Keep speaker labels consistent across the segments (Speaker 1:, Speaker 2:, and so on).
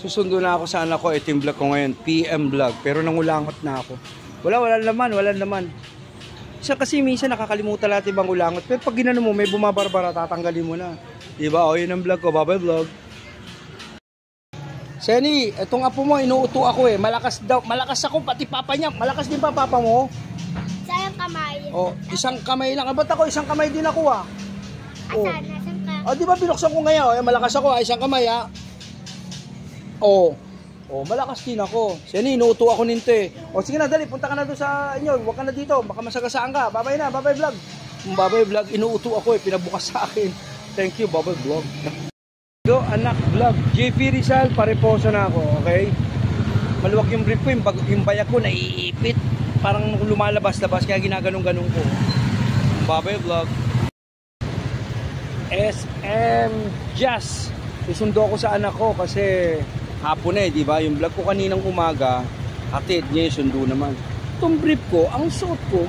Speaker 1: Susundo na ako sa anak ko. Ito yung vlog ko ngayon, PM vlog. Pero nangulangot na ako. Wala naman. Isa kasi minsan nakakalimutan natin bang ulangot. Pero pag ginano mo, may bumabarbara, tatanggalin mo na. Diba? O, yun ang vlog ko. Bye-bye vlog. Seni, itong apo mo, inuuto ako eh. Malakas ako, pati papa niya. Malakas din pa papa mo?
Speaker 2: Isang kamay.
Speaker 1: O, isang kamay lang. Ba't ako? Isang kamay din ako ah.
Speaker 2: Asan? Nasaan ka?
Speaker 1: O, di ba binuksan ko ngayon? Malakas ako ah. Isang kamay ah. O, malakas din ako. Seni, inuuto ako nito eh. O, sige na, dali. Punta ka na doon sa inyo. Huwag ka na dito. Baka masagasaan ka. Bye-bye na. Bye-bye vlog. Bye-bye vlog. Inuuto ako eh. Pinabukas sa akin. Thank you. Bye-bye vlog. Go, anak vlog. JP Rizal, pareposo na ako. Okay? Maluwag yung brief ko. Yung bayak ko, naiipit. Parang lumalabas-labas. Kaya ginaganong-ganong ko. Bye-bye vlog. SM Jazz. Susundo ako sa anak ko kasi hapon na eh, di ba? Yung vlog ko kaninang umaga, hatid niya yung sundo naman. Itong brief ko, ang suot ko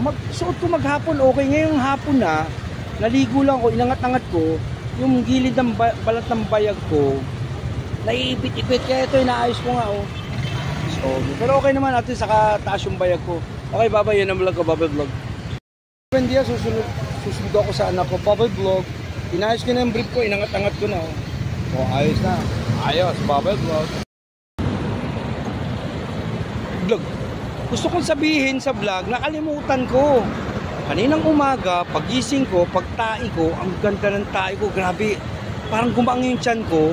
Speaker 1: maghapon okay. Ngayong hapon na, naligo lang ko, inangat-angat ko, yung gilid ng balat ng bayag ko, naiipit-ipit. Kaya ito, inaayos ko nga oh. So, pero okay naman natin, saka taas yung bayag ko. Okay, bye-bye, yun ang vlog ko, bye-bye vlog. Hindi yan, susundo ako sa anak ko, bye-bye vlog. Inaayos ko na yung brief ko, inangat-angat ko na oh. Oh, ayos na. Ayos, bye-bye vlog. Vlog. Gusto kong sabihin sa vlog, nakalimutan ko. Kaninang umaga, pagising ko, pagtai ko, ang ganda ng tai ko, grabe. Parang gumaang yung tiyan ko.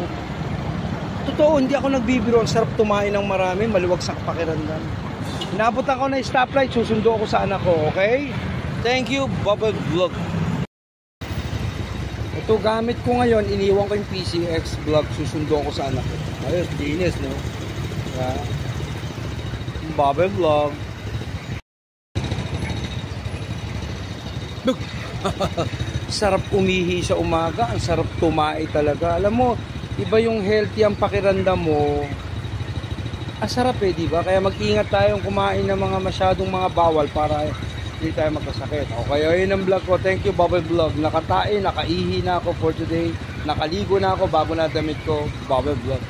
Speaker 1: Totoo, hindi ako nagbibiro. Ang sarap tumain ng marami, maluwagsak pakiramdam. Inabutan ko na yung stoplight, susundo ako sa anak ko, okay? Thank you, bye-bye vlog. Ito gamit ko ngayon, iniwan ko yung PCX vlog, susundo ko sa anak ko. Ayos, linis, no? Yeah. Bye-bye vlog. Look! Sarap umihi sa umaga, ang sarap tumae talaga. Alam mo, iba yung healthy ang pakiramdam mo. Ang sarap eh, di ba? Kaya mag-ingat tayong kumain ng mga masyadong mga bawal para hindi tayo magkasakit. Okay, yun ang vlog ko. Thank you, bye-bye vlog. Nakatae, nakaihi na ako for today. Nakaligo na ako bago na damit ko. Bye-bye vlog.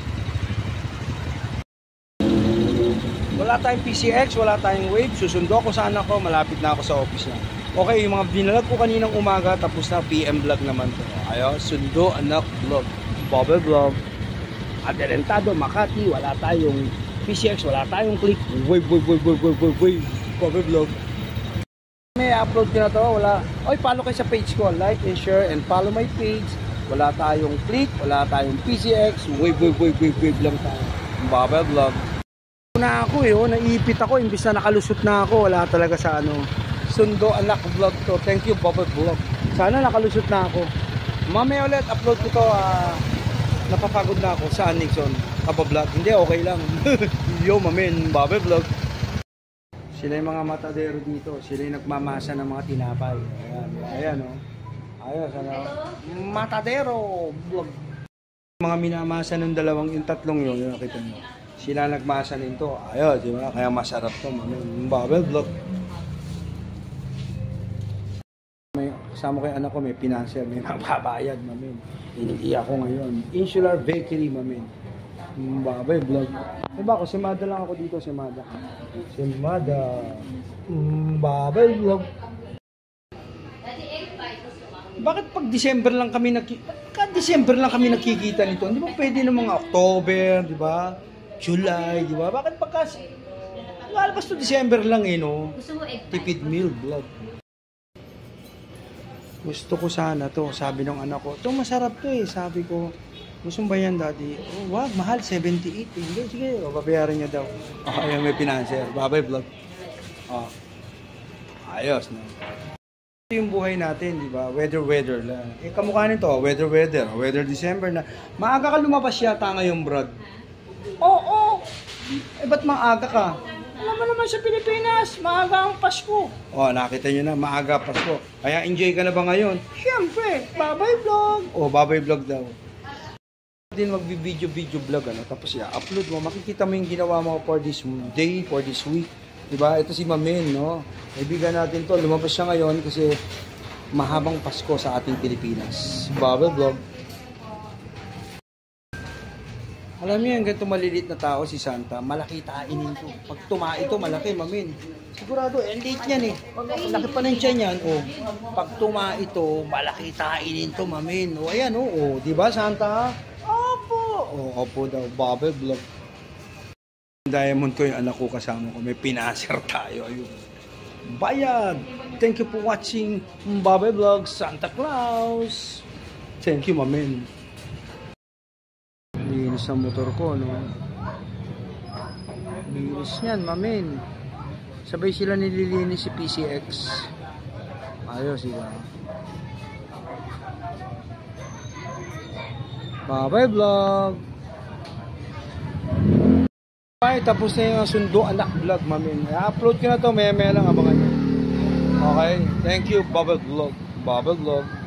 Speaker 1: Wala tayong PCX, wala tayong wave. Susundo ko sa anak ko, malapit na ako sa office na. Okay, yung mga binalag ko kaninang umaga, tapos na PM vlog naman to. Ayos, sundo anak vlog. Bye-bye vlog. Adelantado, Makati, wala tayong PCX, wala tayong click. Wave. Bye-bye vlog. May upload ko na to, wala. Oy, follow kayo sa page ko, like and share and follow my page. Wala tayong click, wala tayong PCX, wave lang tayo. Bye-bye vlog. Na ako eh, naipit ako, imbis na nakalusot na ako, wala talaga sa ano. Sundo anak vlog to. Thank you, bye-bye vlog. Sana nakalusot na ako. Mamaya ulit upload ko to, napapagod na ako. Saan Nixon? Kabablog? Hindi, okay lang. Yo, mamen, bye-bye vlog. Sila yung mga matadero dito. Sila yung nagmamasa ng mga tinapay. Ayan o. Ayos, ano? Matadero vlog. Mga minamasa ng yung tatlong yun, nakita nyo. Sila nagmasa nito. Ayos, di ba? Kaya masarap to. Bye-bye vlog. May kasama ko yung anak ko, may pinanser, may mababayad, mamin. Hindi ako ngayon. Insular Bakery, mamin. Bye-bye vlog. Diba ako, si Mada lang ako dito, si Mada. Bye-bye vlog. Bakit pag December lang kami nakikita nito? Hindi ba pwede ng mga October, di ba? July, di ba? Bakit pagka lalabas to December lang eh, no? Tipid meal vlog. Gusto ko sana to, sabi ng anak ko. Ito masarap to eh, sabi ko. Gusto mo ba yan, daddy? Oh, wow, mahal, 78. Hindi, sige, babayaran niya daw. Ayan, may pinanser. Bye-bye vlog. Ayos na. Ito yung buhay natin, di ba? Weather lang. Eh, kamukha nito, weather December na. Maaga ka lumabas yata ngayon, Brad. Oo. Eh, ba't maaga ka? Alam mo naman sa Pilipinas, maaga ang Pasko. Oh, nakita nyo na, maaga Pasko. Kaya enjoy ka na ba ngayon? Siyempre, bye-bye vlog. Oh, bye-bye vlog daw. Din mag-video vlog ano, tapos upload mo, makikita mo yung ginawa mo for this day, for this week. Diba? Ito si Mamen, no? Kaibigan natin to, lumabas siya ngayon kasi mahabang Pasko sa ating Pilipinas. Bye-bye vlog. Alam niyo yung ganito maliliit na tao si Santa, malaki kainin to. Pag tumae ito, malaki, mamin. Sigurado, ang liit yan eh. Laki pa ng tiyan yan. Oh, pag tumae ito, malaki kainin to, mamin. O, ayan, oh. Di ba, Santa? Opo. Oh, opo daw, Bobby Vlog. Diamond ko yung anak ko kasama ko. May pinaser tayo. Ayun. Bayad. Thank you for watching Bobby Vlog Santa Claus. Thank you, mamin. Linis ang motor ko, no? Linis yan, mamin. Sabay sila nililinis si PCX. Ayos sila. Bye-bye vlog. Bye, tapos na yung sundo anak vlog, mamin. I-upload ko na to, maya-maya lang, abangan nyo. Okay, thank you, Bye-bye vlog. Bye-bye vlog.